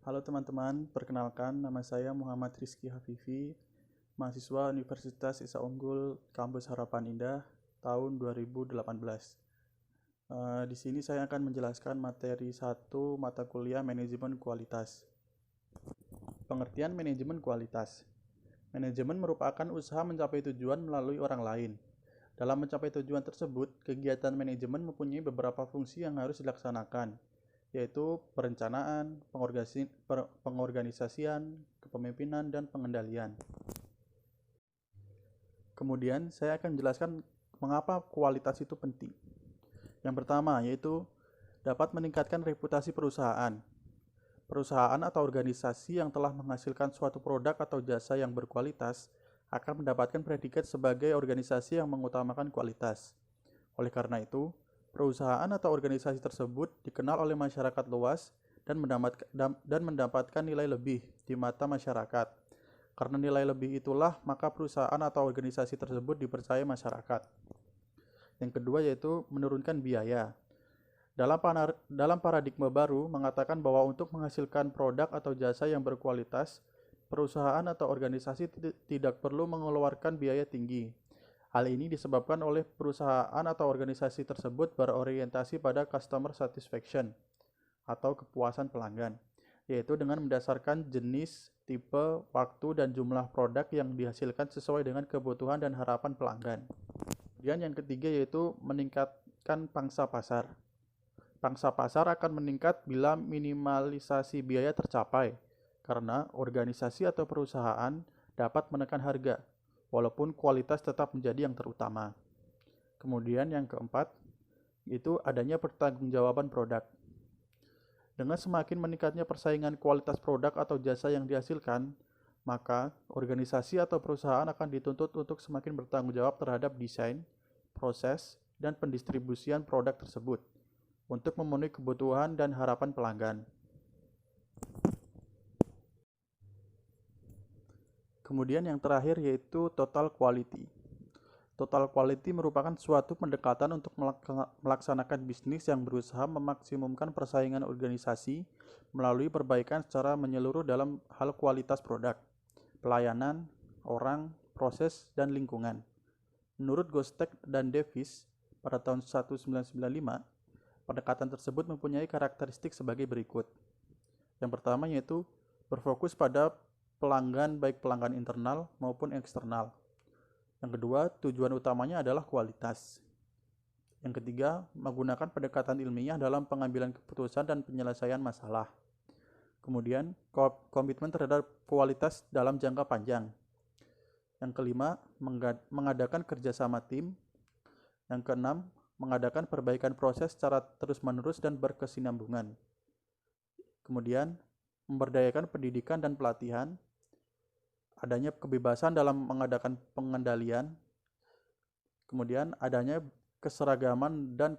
Halo teman-teman, perkenalkan nama saya Muhammad Rizky Hafifi, mahasiswa Universitas Isa Unggul Kampus Harapan Indah tahun 2018. Di sini saya akan menjelaskan materi 1 mata kuliah Manajemen Kualitas. Pengertian manajemen kualitas. Manajemen merupakan usaha mencapai tujuan melalui orang lain. Dalam mencapai tujuan tersebut, kegiatan manajemen mempunyai beberapa fungsi yang harus dilaksanakan, yaitu perencanaan, pengorganisasian, kepemimpinan, dan pengendalian. Kemudian, saya akan menjelaskan mengapa kualitas itu penting. Yang pertama, yaitu dapat meningkatkan reputasi perusahaan. Perusahaan atau organisasi yang telah menghasilkan suatu produk atau jasa yang berkualitas akan mendapatkan predikat sebagai organisasi yang mengutamakan kualitas. Oleh karena itu, perusahaan atau organisasi tersebut dikenal oleh masyarakat luas dan mendapatkan nilai lebih di mata masyarakat. Karena nilai lebih itulah, maka perusahaan atau organisasi tersebut dipercaya masyarakat. Yang kedua yaitu menurunkan biaya. Dalam paradigma baru mengatakan bahwa untuk menghasilkan produk atau jasa yang berkualitas, perusahaan atau organisasi tidak perlu mengeluarkan biaya tinggi. Hal ini disebabkan oleh perusahaan atau organisasi tersebut berorientasi pada customer satisfaction atau kepuasan pelanggan, yaitu dengan mendasarkan jenis, tipe, waktu, dan jumlah produk yang dihasilkan sesuai dengan kebutuhan dan harapan pelanggan. Kemudian yang ketiga yaitu meningkatkan pangsa pasar. Pangsa pasar akan meningkat bila minimalisasi biaya tercapai, karena organisasi atau perusahaan dapat menekan harga, walaupun kualitas tetap menjadi yang terutama. Kemudian yang keempat, itu adanya pertanggungjawaban produk. Dengan semakin meningkatnya persaingan kualitas produk atau jasa yang dihasilkan, maka organisasi atau perusahaan akan dituntut untuk semakin bertanggung jawab terhadap desain, proses, dan pendistribusian produk tersebut untuk memenuhi kebutuhan dan harapan pelanggan. Kemudian yang terakhir yaitu total quality. Total quality merupakan suatu pendekatan untuk melaksanakan bisnis yang berusaha memaksimumkan persaingan organisasi melalui perbaikan secara menyeluruh dalam hal kualitas produk, pelayanan, orang, proses, dan lingkungan. Menurut Gostek dan Davis pada tahun 1995, pendekatan tersebut mempunyai karakteristik sebagai berikut. Yang pertama yaitu berfokus pada pelanggan, baik pelanggan internal maupun eksternal. Yang kedua, tujuan utamanya adalah kualitas. Yang ketiga, menggunakan pendekatan ilmiah dalam pengambilan keputusan dan penyelesaian masalah. Kemudian, komitmen terhadap kualitas dalam jangka panjang. Yang kelima, mengadakan kerjasama tim. Yang keenam, mengadakan perbaikan proses secara terus-menerus dan berkesinambungan. Kemudian, memberdayakan pendidikan dan pelatihan, adanya kebebasan dalam mengadakan pengendalian, kemudian adanya keseragaman dan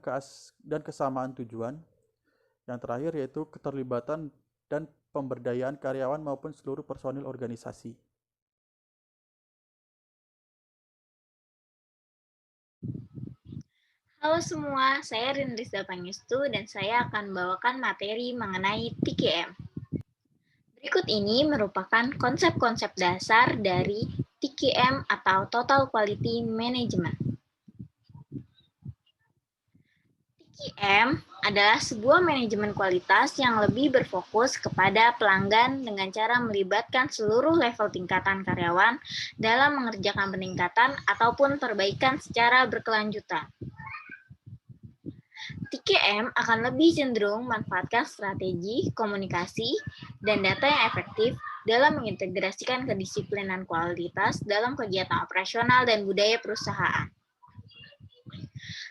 kesamaan tujuan. Yang terakhir yaitu keterlibatan dan pemberdayaan karyawan maupun seluruh personil organisasi. Halo semua, saya Rindrisda Pangestu dan saya akan membawakan materi mengenai TQM. Berikut ini merupakan konsep-konsep dasar dari TQM atau Total Quality Management. TQM adalah sebuah manajemen kualitas yang lebih berfokus kepada pelanggan dengan cara melibatkan seluruh level tingkatan karyawan dalam mengerjakan peningkatan ataupun perbaikan secara berkelanjutan. TQM akan lebih cenderung memanfaatkan strategi, komunikasi, dan data yang efektif dalam mengintegrasikan kedisiplinan kualitas dalam kegiatan operasional dan budaya perusahaan.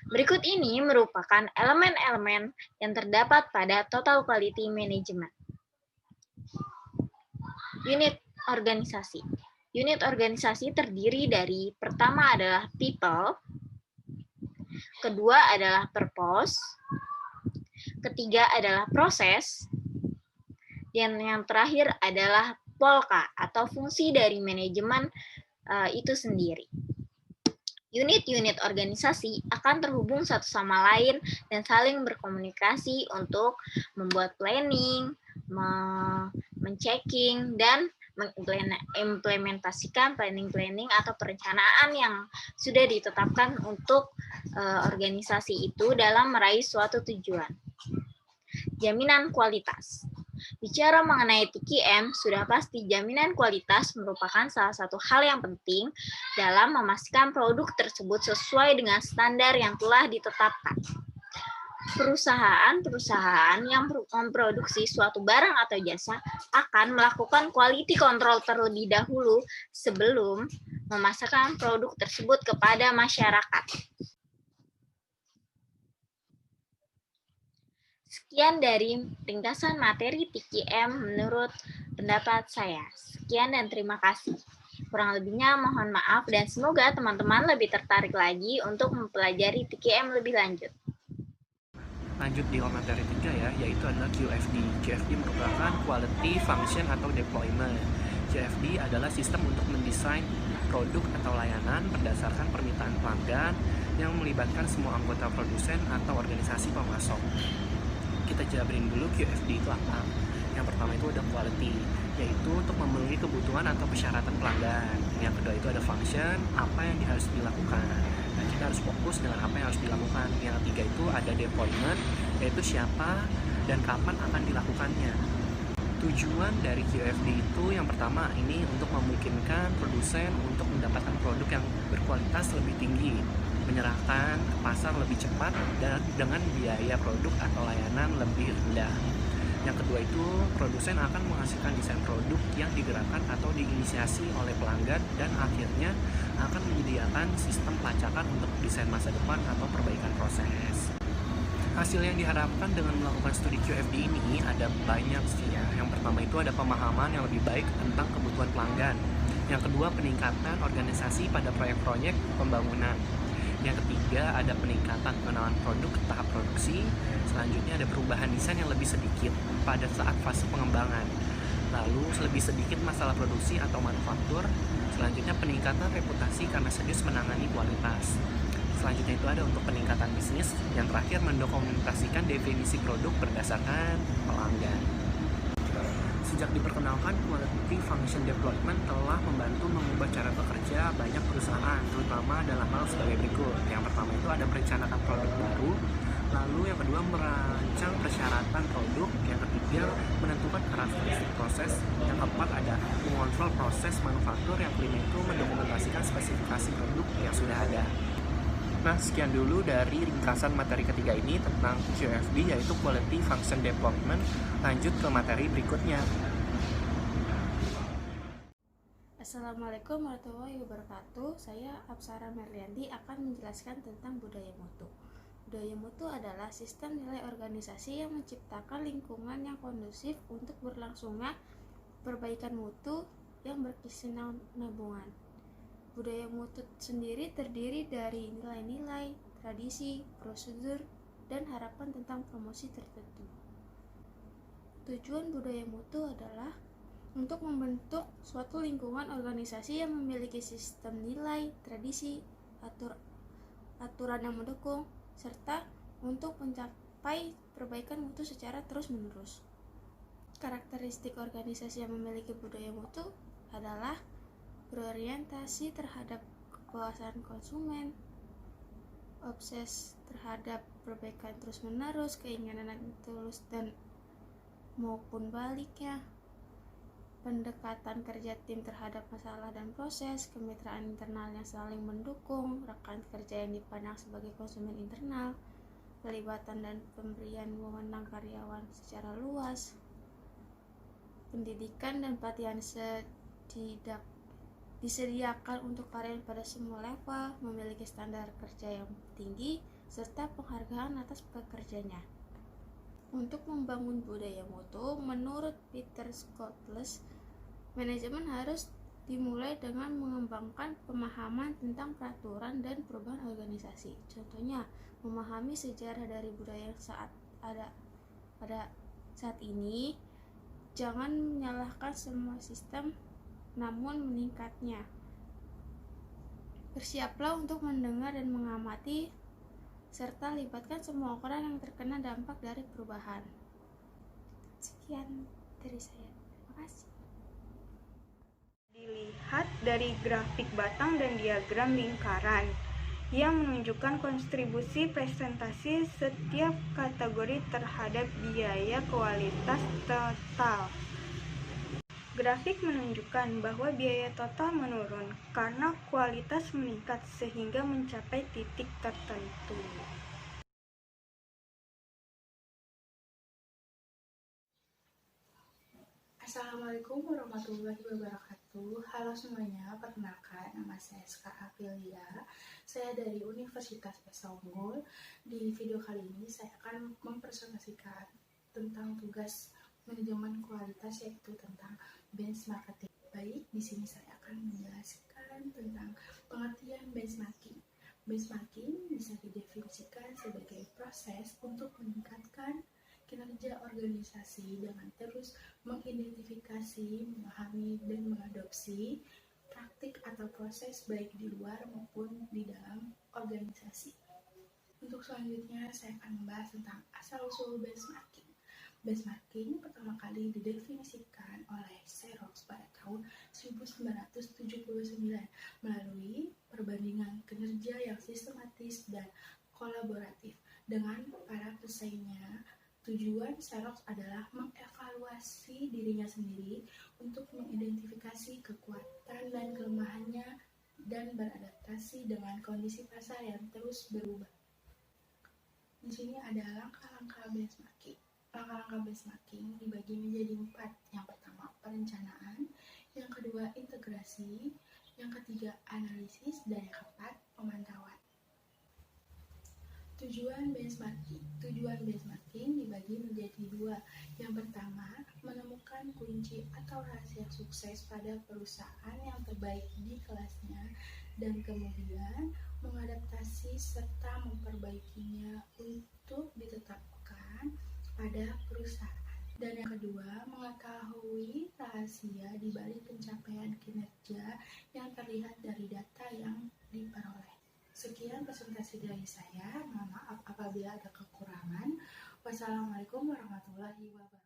Berikut ini merupakan elemen-elemen yang terdapat pada Total Quality Management. Unit organisasi. Unit organisasi terdiri dari pertama adalah people, kedua adalah purpose, ketiga adalah proses, dan yang terakhir adalah polka atau fungsi dari manajemen itu sendiri. Unit-unit organisasi akan terhubung satu sama lain dan saling berkomunikasi untuk membuat planning, men-checking, dan mengimplementasikan planning atau perencanaan yang sudah ditetapkan untuk organisasi itu dalam meraih suatu tujuan. Jaminan kualitas. Bicara mengenai TQM, sudah pasti jaminan kualitas merupakan salah satu hal yang penting dalam memastikan produk tersebut sesuai dengan standar yang telah ditetapkan. Perusahaan yang memproduksi suatu barang atau jasa akan melakukan quality control terlebih dahulu sebelum memasarkan produk tersebut kepada masyarakat. Sekian dari ringkasan materi TQM menurut pendapat saya. Sekian dan terima kasih. Kurang lebihnya mohon maaf dan semoga teman-teman lebih tertarik lagi untuk mempelajari TQM lebih lanjut. Lanjut di materi 3 ya, yaitu adalah QFD. QFD merupakan Quality Function atau Deployment. QFD adalah sistem untuk mendesain produk atau layanan berdasarkan permintaan pelanggan yang melibatkan semua anggota produsen atau organisasi pemasok. Kita jabarin dulu QFD itu apa. Yang pertama itu ada quality, yaitu untuk memenuhi kebutuhan atau persyaratan pelanggan. Yang kedua itu ada function, apa yang harus dilakukan. Nah, kita harus fokus dengan apa yang harus dilakukan. Yang ketiga itu ada deployment, yaitu siapa dan kapan akan dilakukannya. Tujuan dari QFD itu yang pertama ini untuk memungkinkan produsen untuk mendapatkan produk yang berkualitas lebih tinggi, menyerahkan ke pasar lebih cepat dan dengan biaya produk atau layanan lebih rendah. Yang kedua itu, produsen akan menghasilkan desain produk yang digerakkan atau diinisiasi oleh pelanggan dan akhirnya akan menyediakan sistem pelacakan untuk desain masa depan atau perbaikan proses. Hasil yang diharapkan dengan melakukan studi QFD ini ada banyak sih ya. Yang pertama itu ada pemahaman yang lebih baik tentang kebutuhan pelanggan. Yang kedua, peningkatan organisasi pada proyek-proyek pembangunan. Yang ketiga, ada peningkatan pengenalan produk ke tahap produksi. Selanjutnya ada perubahan desain yang lebih sedikit pada saat fase pengembangan. Lalu lebih sedikit masalah produksi atau manufaktur. Selanjutnya peningkatan reputasi karena serius menangani kualitas. Selanjutnya itu ada untuk peningkatan bisnis. Yang terakhir mendokumentasikan definisi produk berdasarkan pelanggan. Sejak diperkenalkan, Quality Function Deployment telah membantu mengubah cara bekerja banyak perusahaan, terutama dalam hal sebagai berikut. Yang pertama itu ada merencanakan produk baru, lalu yang kedua merancang persyaratan produk, yang ketiga menentukan karakteristik proses, yang keempat ada mengontrol proses manufaktur, yang kelima itu mendokumentasikan spesifikasi produk yang sudah ada. Nah, sekian dulu dari ringkasan materi ketiga ini tentang QFD, yaitu Quality Function Development. Lanjut ke materi berikutnya. Assalamualaikum warahmatullahi wabarakatuh. Saya Apsara Merlianti akan menjelaskan tentang budaya mutu. Budaya mutu adalah sistem nilai organisasi yang menciptakan lingkungan yang kondusif untuk berlangsungnya perbaikan mutu yang berkesinambungan. Budaya mutu sendiri terdiri dari nilai-nilai, tradisi, prosedur, dan harapan tentang promosi tertentu. Tujuan budaya mutu adalah untuk membentuk suatu lingkungan organisasi yang memiliki sistem nilai, tradisi, aturan yang mendukung, serta untuk mencapai perbaikan mutu secara terus-menerus. Karakteristik organisasi yang memiliki budaya mutu adalah berorientasi terhadap kepuasan konsumen, obses terhadap perbaikan terus-menerus, keinginan yang tulus dan maupun baliknya, pendekatan kerja tim terhadap masalah dan proses, kemitraan internal yang saling mendukung, rekan kerja yang dipandang sebagai konsumen internal, pelibatan dan pemberian wewenang karyawan secara luas, pendidikan dan pelatihan disediakan untuk karyawan pada semua level, memiliki standar kerja yang tinggi, serta penghargaan atas pekerjanya. Untuk membangun budaya mutu, menurut Peter Scholes, manajemen harus dimulai dengan mengembangkan pemahaman tentang peraturan dan perubahan organisasi. Contohnya, memahami sejarah dari budaya yang pada saat ini, jangan menyalahkan semua sistem, namun meningkatnya. Bersiaplah untuk mendengar dan mengamati, serta libatkan semua orang yang terkena dampak dari perubahan. Sekian. dari saya. Terima kasih. Dilihat dari grafik batang dan diagram lingkaran yang menunjukkan kontribusi presentasi setiap kategori terhadap biaya kualitas total. Grafik menunjukkan bahwa biaya total menurun karena kualitas meningkat sehingga mencapai titik tertentu. Assalamualaikum warahmatullahi wabarakatuh. Halo semuanya, perkenalkan nama saya Ska Aprilia. Saya dari Universitas Esa Unggul. Di video kali ini saya akan mempresentasikan tentang tugas manajemen kualitas, yaitu tentang benchmarking. Baik, di sini saya akan menjelaskan tentang pengertian benchmarking. Benchmarking bisa didefinisikan sebagai proses untuk meningkatkan kinerja organisasi dengan terus mengidentifikasi, memahami, dan mengadopsi praktik atau proses baik di luar maupun di dalam organisasi. Untuk selanjutnya, saya akan membahas tentang asal-usul benchmarking. Benchmarking pertama kali didefinisikan oleh Xerox pada tahun 1979 melalui perbandingan kinerja yang sistematis dan kolaboratif dengan para pesaingnya. Tujuan Xerox adalah mengevaluasi dirinya sendiri untuk mengidentifikasi kekuatan dan kelemahannya dan beradaptasi dengan kondisi pasar yang terus berubah. Di sini ada langkah-langkah benchmarking. Langkah-langkah benchmarking dibagi menjadi 4. Yang pertama, perencanaan. Yang kedua, integrasi. Yang ketiga, analisis. Dan yang keempat, pemantauan. Tujuan benchmarking dibagi menjadi 2. Yang pertama, menemukan kunci atau rahasia sukses pada perusahaan yang terbaik di kelasnya, dan kemudian mengadaptasi serta memperbaikinya untuk ditetapkan pada perusahaan. Dan yang kedua, mengetahui rahasia di balik pencapaian kinerja yang terlihat dari data yang diperoleh. Sekian presentasi dari saya. Mohon maaf apabila ada kekurangan. Wassalamualaikum warahmatullahi wabarakatuh.